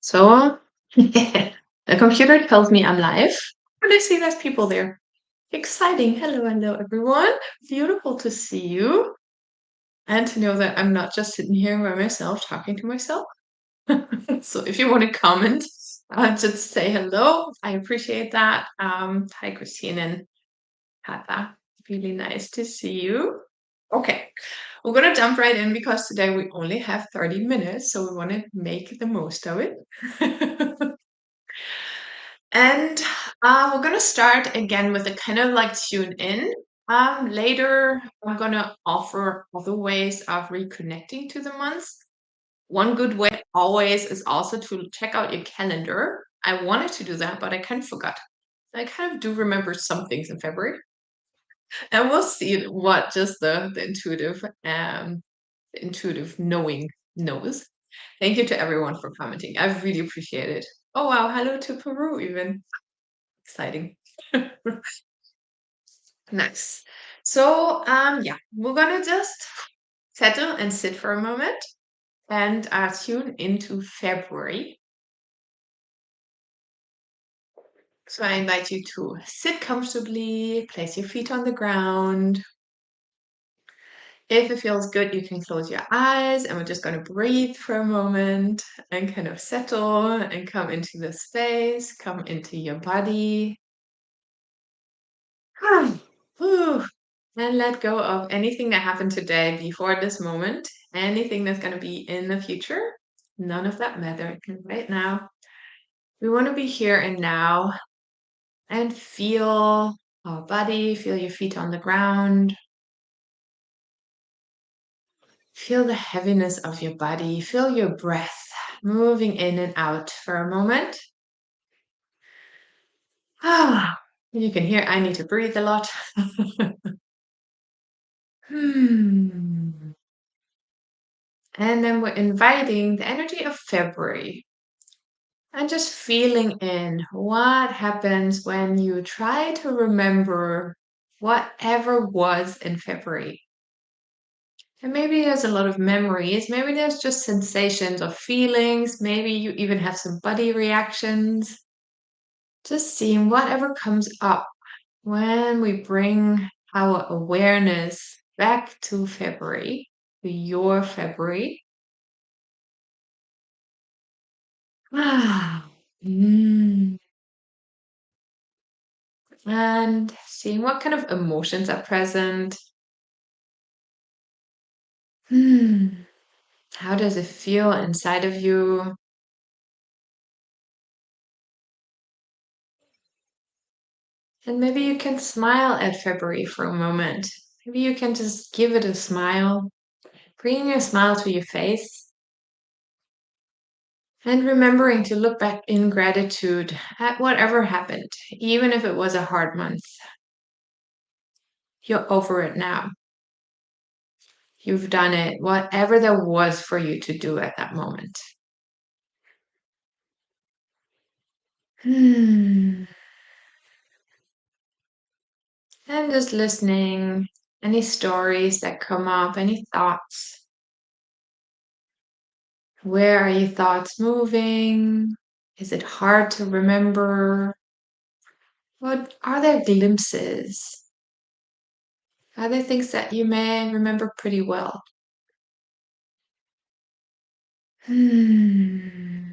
So, the computer tells me I'm live, and I see there's people there. Exciting. Hello, hello, everyone. Beautiful to see you and to know that I'm not just sitting here by myself talking to myself. So, if you want to comment, just say hello. I appreciate that. Hi, Christine and Kata. Really nice to see you. Okay, we're going to jump right in because today we only have 30 minutes, so we want to make the most of it. And we're gonna start again with a kind of like tune in. Later, I'm gonna offer other ways of reconnecting to the months. One good way always is also to check out your calendar. I wanted to do that, but I kind of forgot. I kind of do remember some things in February, and we'll see what just the intuitive knowing knows. Thank you to everyone for commenting. I really appreciate it. Oh wow, hello to Peru even. Exciting. Nice. So, yeah, we're gonna just settle and sit for a moment and tune into February. So I invite you to sit comfortably, place your feet on the ground. If it feels good, you can close your eyes and we're just going to breathe for a moment and kind of settle and come into the space, come into your body. Whew. And let go of anything that happened today before this moment, anything that's going to be in the future. None of that matters right now. We want to be here and now and feel our body, feel your feet on the ground, feel the heaviness of your body, feel your breath moving in and out for a moment. Ah, you can hear I need to breathe a lot. Hmm. And then we're inviting the energy of February and just feeling in what happens when you try to remember whatever was in February. And maybe there's a lot of memories, maybe there's just sensations of feelings, maybe you even have some body reactions. Just seeing whatever comes up when we bring our awareness back to February, to your February. Ah. Mm. And seeing what kind of emotions are present. Hmm. How does it feel inside of you? And maybe you can smile at February for a moment. Maybe you can just give it a smile, bringing a smile to your face, and remembering to look back in gratitude at whatever happened, even if it was a hard month. You're over it now. You've done it, whatever there was for you to do at that moment. Hmm. And just listening, any stories that come up, any thoughts. Where are your thoughts moving? Is it hard to remember? What are there glimpses? Are there things that you may remember pretty well? Hmm.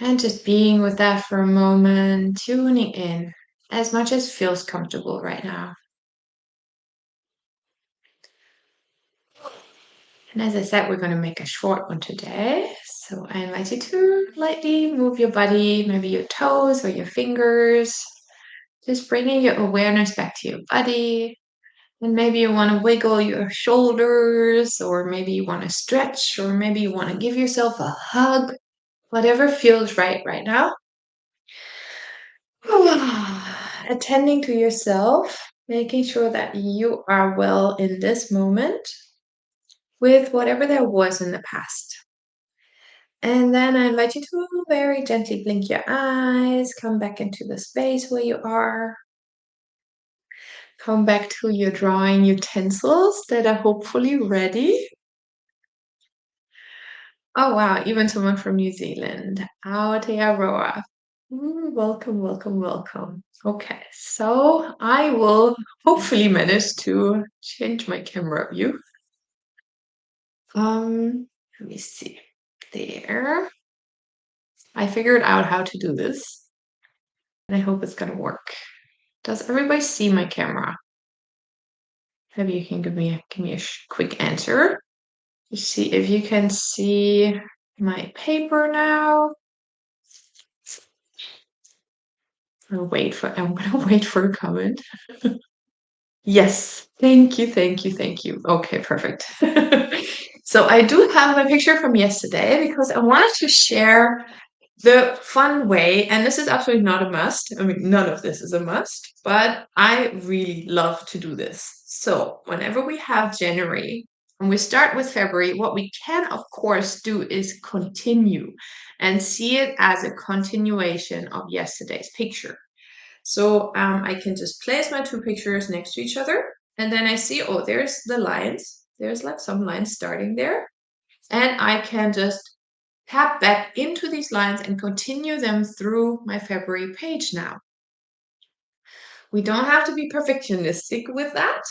And just being with that for a moment, tuning in as much as feels comfortable right now. And as I said, we're going to make a short one today. So I invite you to lightly move your body, maybe your toes or your fingers, just bringing your awareness back to your body. And maybe you want to wiggle your shoulders, or maybe you want to stretch, or maybe you want to give yourself a hug, whatever feels right now. Attending to yourself, making sure that you are well in this moment with whatever there was in the past. And then I invite you to very gently blink your eyes, come back into the space where you are. Come back to your drawing utensils that are hopefully ready. Oh wow, even someone from New Zealand. Aotearoa. Welcome, welcome, welcome. Okay, so I will hopefully manage to change my camera view. Let me see. There. I figured out how to do this, and I hope it's gonna work. Does everybody see my camera? Maybe you can give me a quick answer. Just see if you can see my paper now. I'm gonna wait for a comment. Yes. Thank you, thank you, thank you. Okay, perfect. So I do have a picture from yesterday because I wanted to share the fun way, and this is absolutely not a must. I mean, none of this is a must, but I really love to do this. So whenever we have January and we start with February, what we can, of course, do is continue and see it as a continuation of yesterday's picture. So I can just place my two pictures next to each other, and then I see, oh, there's the lines. There's like some lines starting there. And I can just tap back into these lines and continue them through my February page now. We don't have to be perfectionistic with that.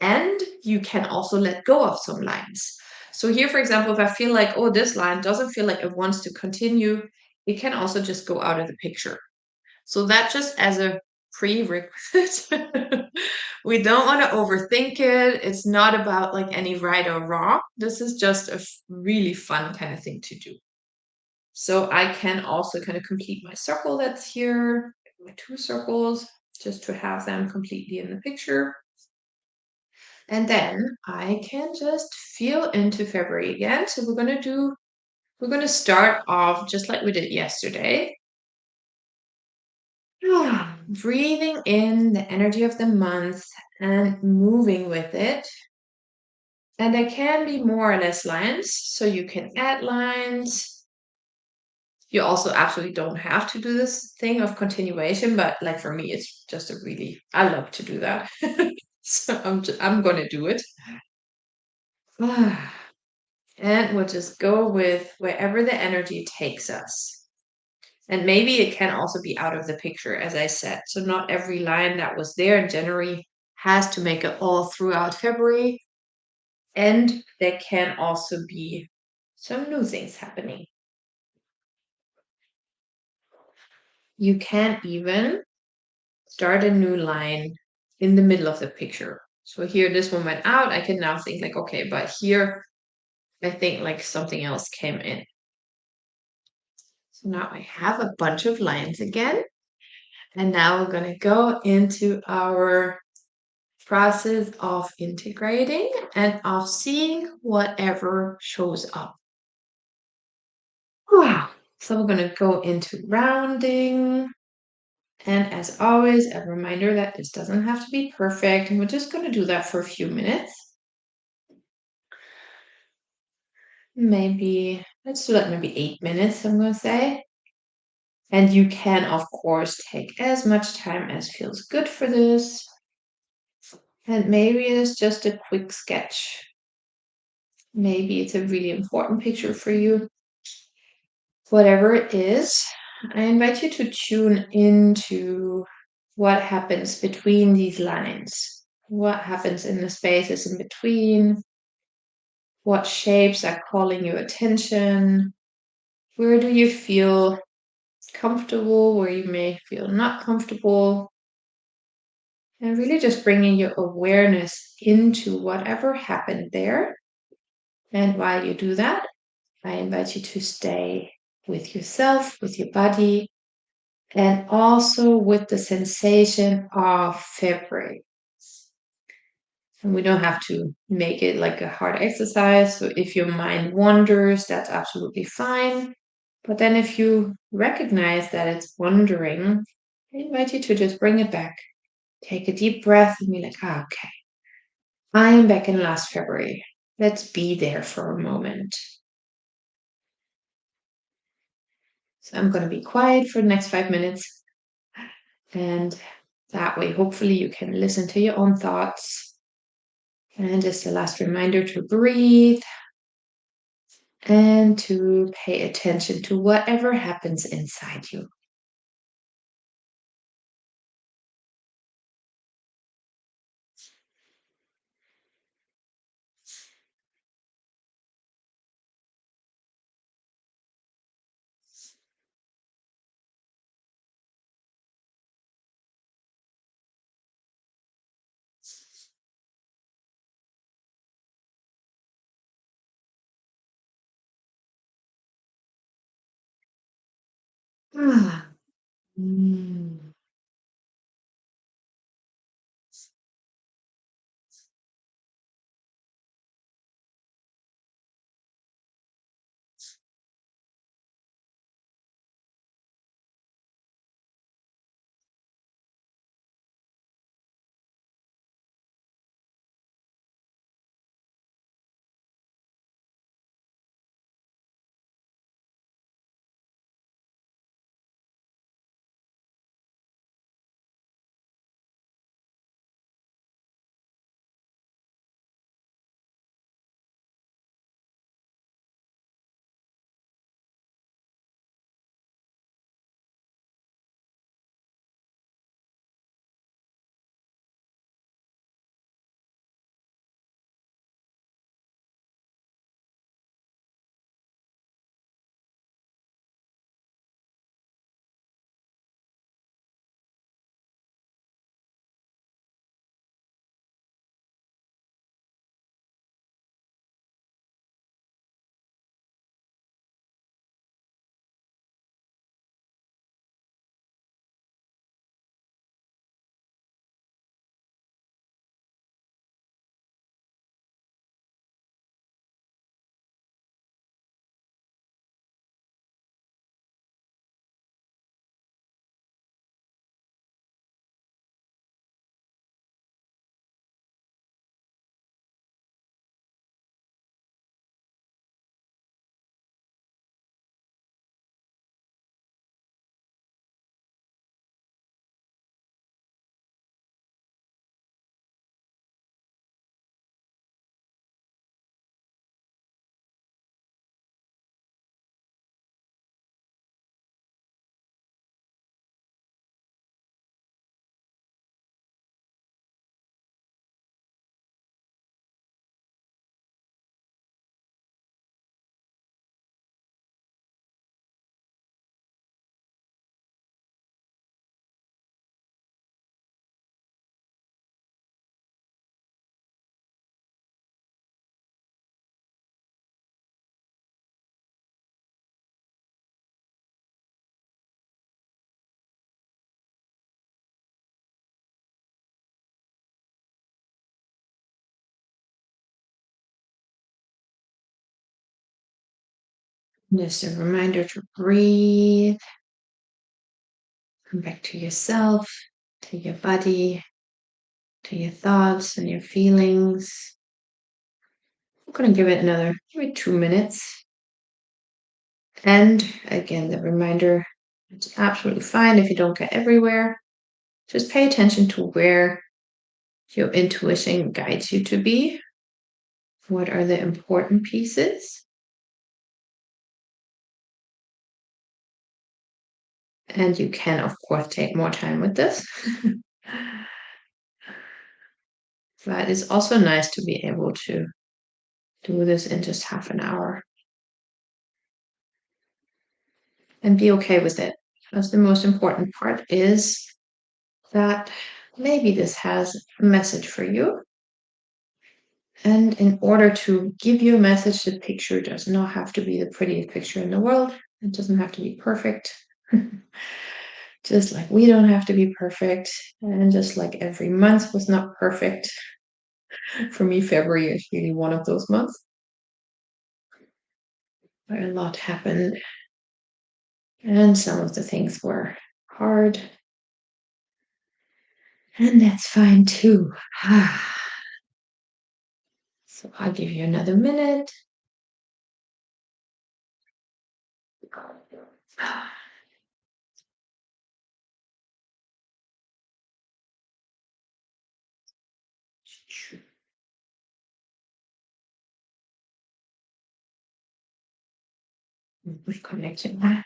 And you can also let go of some lines. So here, for example, if I feel like, oh, this line doesn't feel like it wants to continue, it can also just go out of the picture. So that just as a prerequisite. We don't want to overthink it. It's not about like any right or wrong. This is just a really fun kind of thing to do. So I can also kind of complete my circle that's here, my two circles, just to have them completely in the picture. And then I can just feel into February again. So we're going to start off just like we did yesterday. Breathing in the energy of the month and moving with it. And there can be more or less lines, so you can add lines. You also absolutely don't have to do this thing of continuation, but like for me, it's just I love to do that. So I'm gonna do it. And we'll just go with wherever the energy takes us. And maybe it can also be out of the picture, as I said. So not every line that was there in January has to make it all throughout February. And there can also be some new things happening. You can even start a new line in the middle of the picture. So here, this one went out. I can now think like, okay, but here, I think like something else came in. So now I have a bunch of lines again. And now we're going to go into our process of integrating and of seeing whatever shows up. Wow. So we're going to go into rounding. And as always, a reminder that this doesn't have to be perfect. And we're just going to do that for a few minutes. Maybe, let's do like maybe 8 minutes, I'm going to say. And you can, of course, take as much time as feels good for this. And maybe it's just a quick sketch. Maybe it's a really important picture for you. Whatever it is, I invite you to tune into what happens between these lines. What happens in the spaces in between? What shapes are calling your attention? Where do you feel comfortable? Where you may feel not comfortable? And really just bringing your awareness into whatever happened there. And while you do that, I invite you to stay with yourself, with your body, and also with the sensation of February. And we don't have to make it like a hard exercise. So if your mind wanders, that's absolutely fine. But then if you recognize that it's wandering, I invite you to just bring it back. Take a deep breath and be like, okay, I am back in last February. Let's be there for a moment. So I'm going to be quiet for the next 5 minutes. And that way, hopefully, you can listen to your own thoughts. And just a last reminder to breathe and to pay attention to whatever happens inside you. Ah, mm. Just a reminder to breathe, come back to yourself, to your body, to your thoughts and your feelings. I'm going to give it another maybe 2 minutes. And again, the reminder, it's absolutely fine if you don't get everywhere. Just pay attention to where your intuition guides you to be. What are the important pieces? And you can, of course, take more time with this. But it's also nice to be able to do this in just half an hour and be okay with it. Because the most important part is that maybe this has a message for you. And in order to give you a message, the picture does not have to be the prettiest picture in the world. It doesn't have to be perfect. Just like we don't have to be perfect. And just like every month was not perfect. For me, February is really one of those months where a lot happened. And some of the things were hard. And that's fine too. So I'll give you another minute. Connection.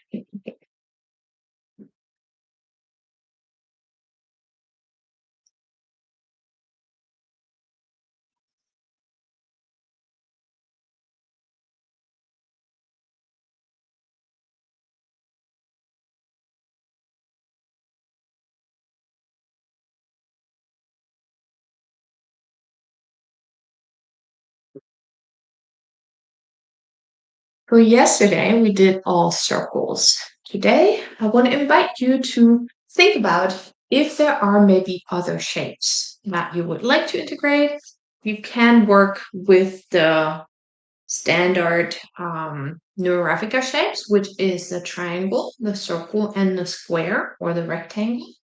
So yesterday we did all circles. Today I want to invite you to think about if there are maybe other shapes that you would like to integrate. You can work with the standard neurographica shapes, which is the triangle, the circle, and the square or the rectangle.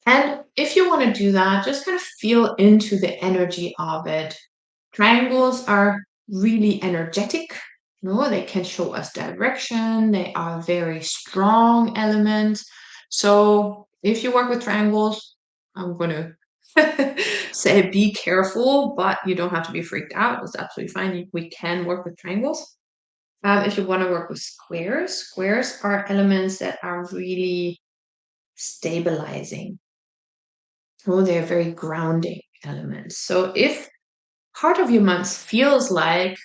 And if you want to do that, just kind of feel into the energy of it. Triangles are really energetic. No, they can show us direction. They are very strong elements. So if you work with triangles, I'm going to say be careful, but you don't have to be freaked out. It's absolutely fine. We can work with triangles. If you want to work with squares, squares are elements that are really stabilizing. Oh, they're very grounding elements. So if part of your month feels like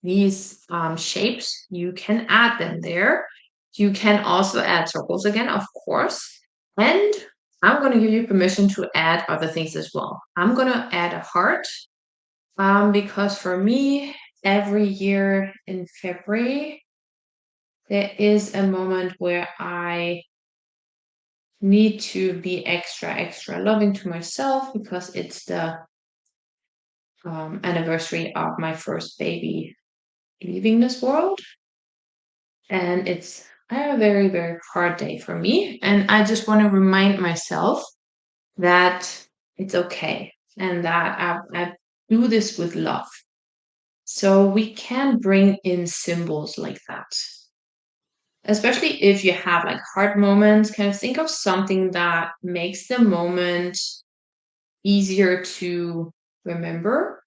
these shapes, you can add them there. You can also add circles again, of course. And I'm going to give you permission to add other things as well. I'm going to add a heart because for me, every year in February, there is a moment where I need to be extra loving to myself because it's the anniversary of my first baby leaving this world. And it's a very hard day for me. And I just want to remind myself that it's okay and that I do this with love. So we can bring in symbols like that. Especially if you have like hard moments, kind of think of something that makes the moment easier to remember,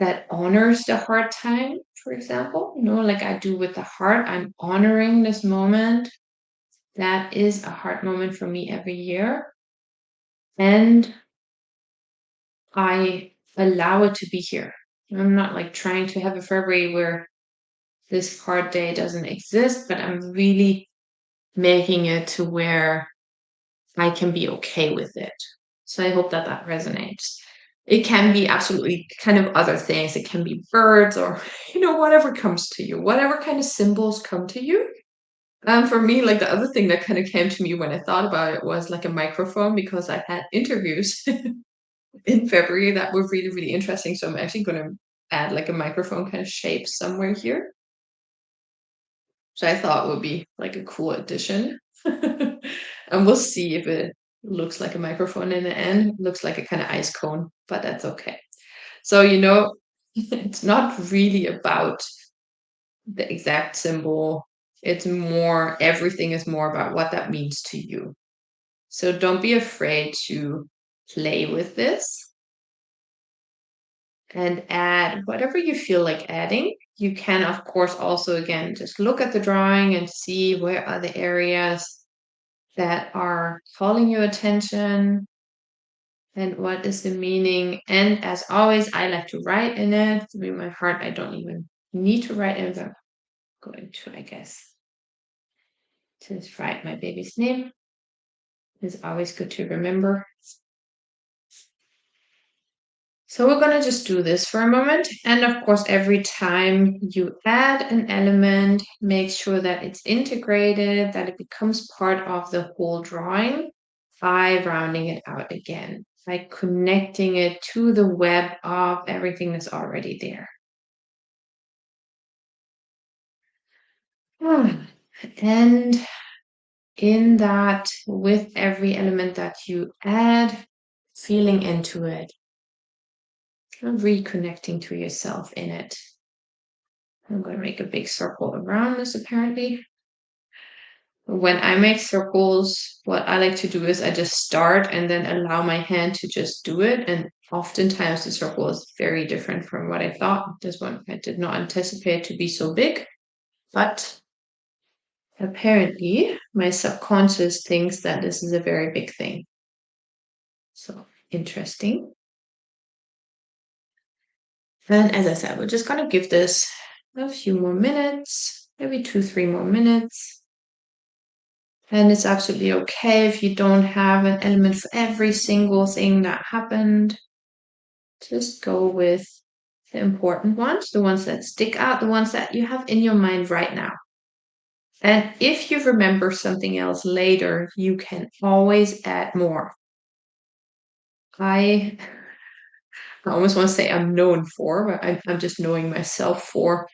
that honors the hard time, for example, like I do with the heart. I'm honoring this moment. That is a hard moment for me every year. And I allow it to be here. I'm not like trying to have a February where this hard day doesn't exist, but I'm really making it to where I can be okay with it. So I hope that that resonates. It can be absolutely kind of other things. It can be birds or, whatever comes to you, whatever kind of symbols come to you. For me, like the other thing that kind of came to me when I thought about it was like a microphone because I had interviews in February that were really interesting. So I'm actually going to add like a microphone kind of shape somewhere here. So I thought would be like a cool addition. And we'll see if it looks like a microphone in the end. It looks like a kind of ice cone, but that's okay. So, it's not really about the exact symbol. It's more, everything is more about what that means to you. So don't be afraid to play with this and add whatever you feel like adding. You can, of course, also, again, just look at the drawing and see where are the areas that are calling your attention and what is the meaning. And as always, I like to write in it. With my heart, I don't even need to write in it. I'm going to, I guess, just write my baby's name. It's always good to remember. So we're going to just do this for a moment. And of course, every time you add an element, make sure that it's integrated, that it becomes part of the whole drawing by rounding it out again, by connecting it to the web of everything that's already there. And in that, with every element that you add, feeling into it, reconnecting to yourself in it. I'm going to make a big circle around this apparently. When I make circles, what I like to do is I just start and then allow my hand to just do it. And oftentimes the circle is very different from what I thought. This one I did not anticipate to be so big. But apparently, my subconscious thinks that this is a very big thing. So interesting. And as I said, we're just going to give this a few more minutes, maybe 2, 3 more minutes. And it's absolutely okay if you don't have an element for every single thing that happened. Just go with the important ones, the ones that stick out, the ones that you have in your mind right now. And if you remember something else later, you can always add more. I almost want to say I'm known for, but I'm just knowing myself for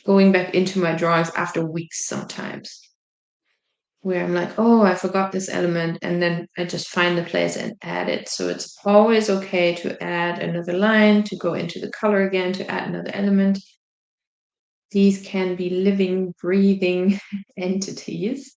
going back into my drawings after weeks sometimes, where I'm like, oh, I forgot this element, and then I just find the place and add it. So it's always okay to add another line, to go into the color again, to add another element. These can be living, breathing entities.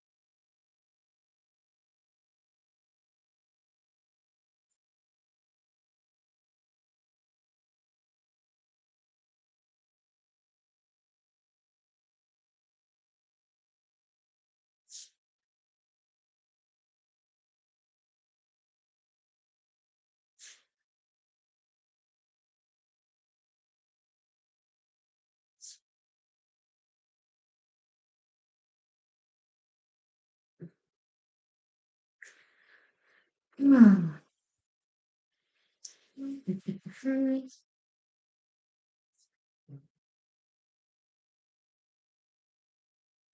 Hmm.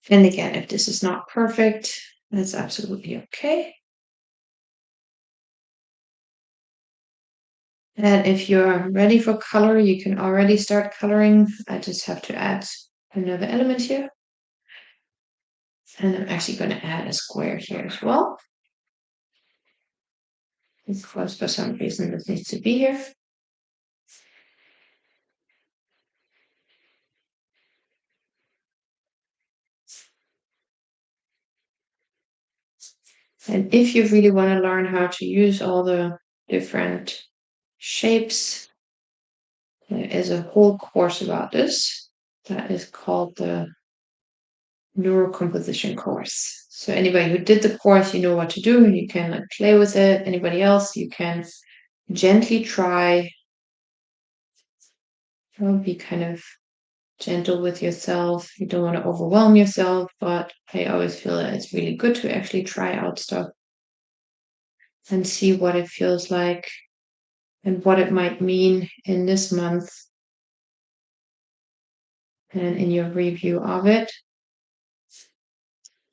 And again, if this is not perfect, that's absolutely okay. And if you're ready for color, you can already start coloring. I just have to add another element here. And I'm actually going to add a square here as well. Of course, for some reason, this needs to be here. And if you really want to learn how to use all the different shapes, there is a whole course about this that is called the neurocomposition course. So anybody who did the course, you know what to do. You can like play with it. Anybody else, you can gently try. Be kind of gentle with yourself. You don't want to overwhelm yourself, but I always feel that it's really good to actually try out stuff and see what it feels like and what it might mean in this month and in your review of it.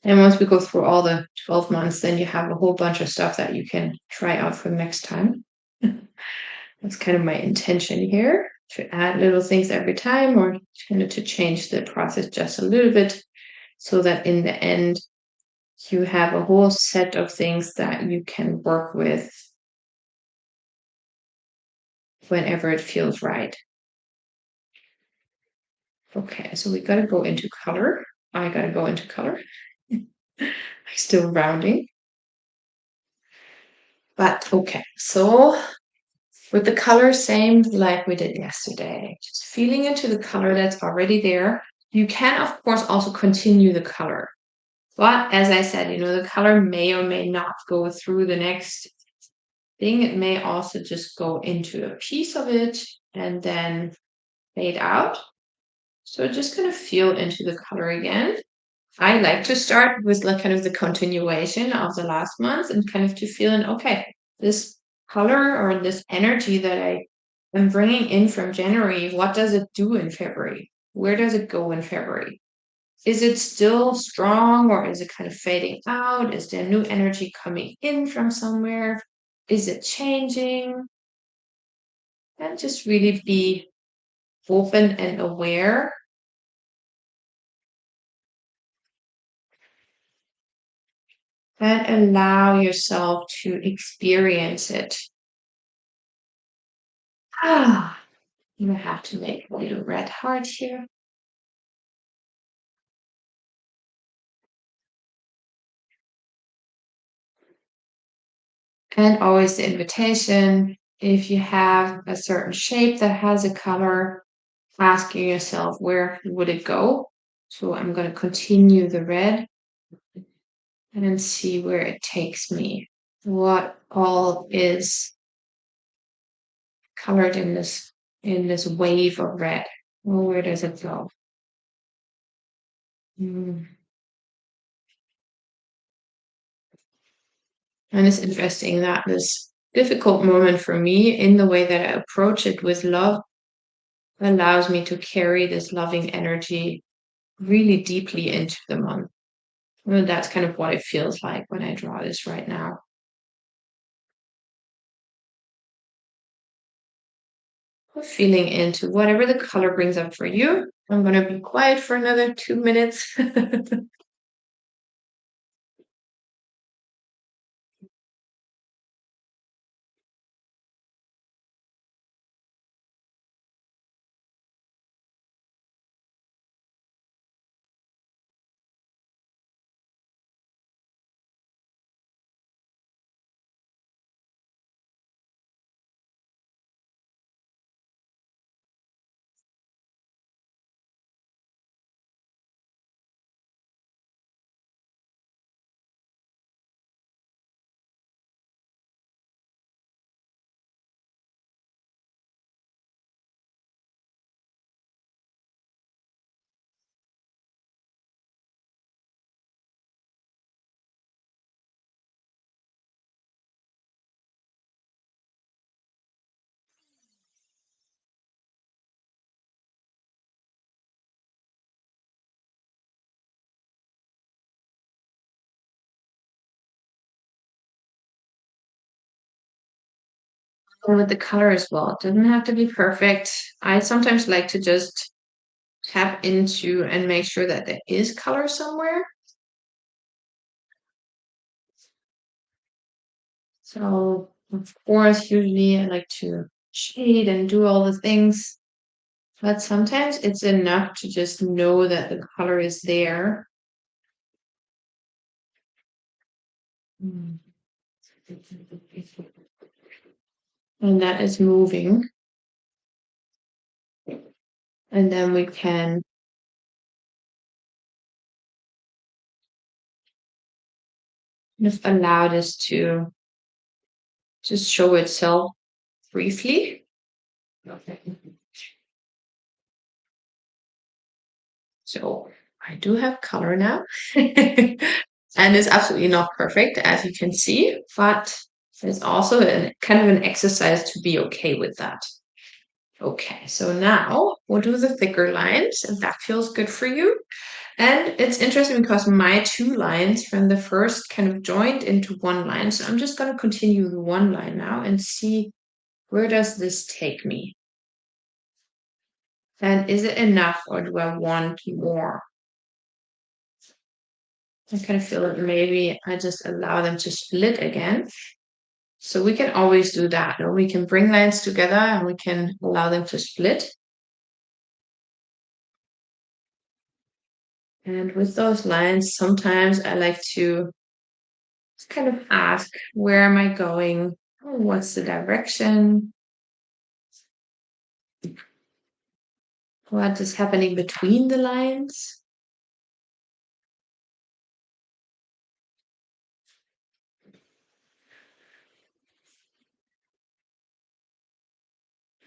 And once we go through all the 12 months, then you have a whole bunch of stuff that you can try out for next time. That's kind of my intention here, to add little things every time or kind of to change the process just a little bit so that in the end, you have a whole set of things that you can work with whenever it feels right. Okay, so we got to go into color. I got to go into color. I'm still rounding. But okay, so with the color, same like we did yesterday, just feeling into the color that's already there. You can, of course, also continue the color. But as I said, the color may or may not go through the next thing. It may also just go into a piece of it and then fade out. So just kind of feel into the color again. I like to start with like kind of the continuation of the last month and kind of to feel in, okay, this color or this energy that I am bringing in from January, what does it do in February? Where does it go in February? Is it still strong or is it kind of fading out? Is there new energy coming in from somewhere? Is it changing? And just really be open and aware and allow yourself to experience it. Ah, you have to make a little red heart here. And always the invitation, if you have a certain shape that has a color, asking yourself where would it go? So I'm going to continue the red and see where it takes me. What all is colored in this wave of red? Well, where does it go? Mm. And it's interesting that this difficult moment for me, in the way that I approach it with love, allows me to carry this loving energy really deeply into the month. Well, that's kind of what it feels like when I draw this right now. Put feeling into whatever the color brings up for you. I'm going to be quiet for another 2 minutes. And with the color as well, it doesn't have to be perfect. I sometimes like to just tap into and make sure that there is color somewhere. So, of course, usually I like to shade and do all the things, but sometimes it's enough to just know that the color is there. Mm. And that is moving. And then we can just allow this to just show itself briefly. So I do have color now. And it's absolutely not perfect, as you can see, but it's also kind of an exercise to be okay with that. Okay, so now we'll do the thicker lines, if that feels good for you. And it's interesting because my two lines from the first kind of joined into one line. So I'm just going to continue the one line now and see, where does this take me? And is it enough, or do I want more? I kind of feel that maybe I just allow them to split again. So we can always do that. Or we can bring lines together and we can allow them to split. And with those lines, sometimes I like to kind of ask, where am I going? What's the direction? What is happening between the lines?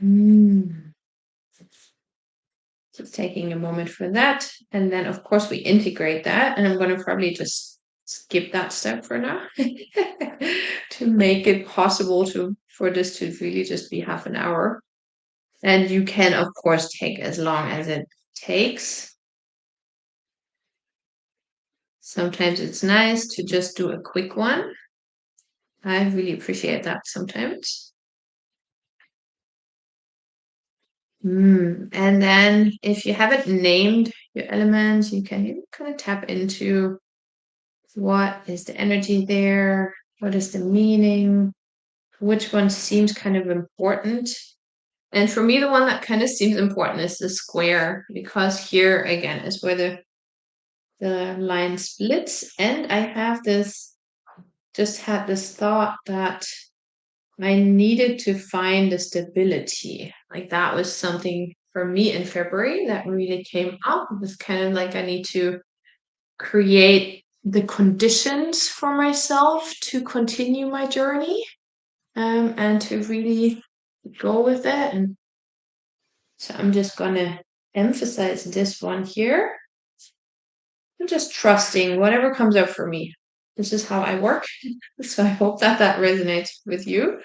Mm. So taking a moment for that. And then, of course, we integrate that. And I'm going to probably just skip that step for now to make it possible for this to really just be half an hour. And you can, of course, take as long as it takes. Sometimes it's nice to just do a quick one. I really appreciate that sometimes. And then if you haven't named your elements, you can kind of tap into, what is the energy there? What is the meaning? Which one seems kind of important? And for me, the one that kind of seems important is the square, because here again is where the line splits. And I have just had this thought that I needed to find the stability. Like that was something for me in February that really came up. It was kind of like I need to create the conditions for myself to continue my journey, and to really go with it. And so I'm just gonna emphasize this one here. I'm just trusting whatever comes up for me. This is how I work. So I hope that that resonates with you.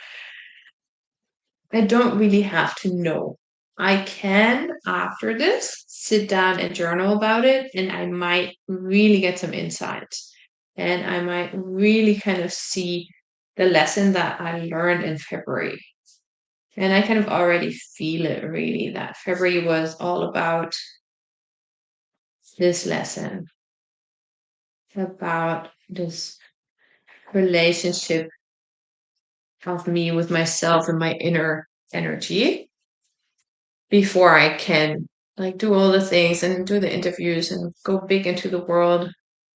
I don't really have to know. I can, after this, sit down and journal about it, and I might really get some insights. And I might really kind of see the lesson that I learned in February. And I kind of already feel it really that February was all about this lesson, about this relationship of me with myself and my inner energy before I can like do all the things and do the interviews and go big into the world.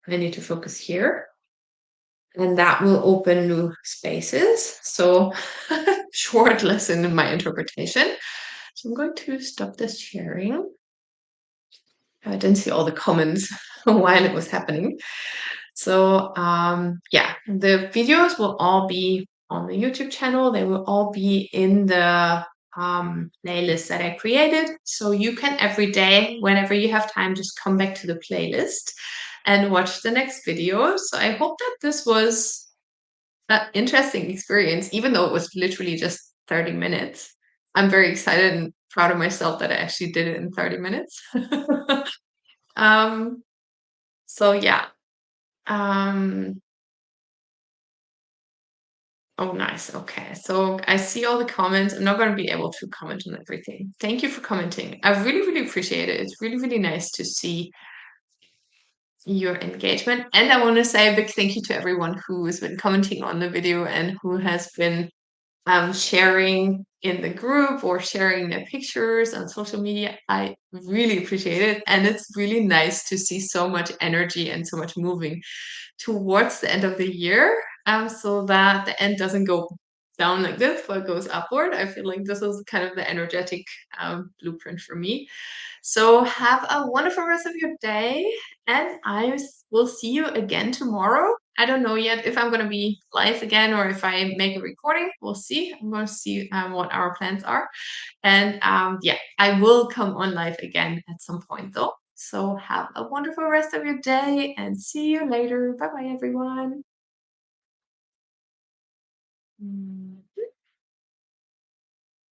I need to focus here. And that will open new spaces. So, short lesson in my interpretation. So, I'm going to stop this sharing. I didn't see all the comments while it was happening. So, yeah, the videos will all be on the YouTube channel. They will all be in the playlist that I created. So you can every day, whenever you have time, just come back to the playlist and watch the next video. So I hope that this was an interesting experience, even though it was literally just 30 minutes. I'm very excited and proud of myself that I actually did it in 30 minutes. um, so yeah. Um, oh, nice. Okay. So I see all the comments. I'm not going to be able to comment on everything. Thank you for commenting. I really, really appreciate it. It's really, really nice to see your engagement. And I want to say a big thank you to everyone who has been commenting on the video and who has been sharing in the group or sharing their pictures on social media. I really appreciate it. And it's really nice to see so much energy and so much moving towards the end of the year, so that the end doesn't go down like this, but goes upward. I feel like this is kind of the energetic blueprint for me. So have a wonderful rest of your day, and will see you again tomorrow. I don't know yet if I'm going to be live again or if I make a recording. We'll see. I'm going to see what our plans are. And yeah, I will come on live again at some point though. So have a wonderful rest of your day and see you later. Bye bye, everyone. Mm.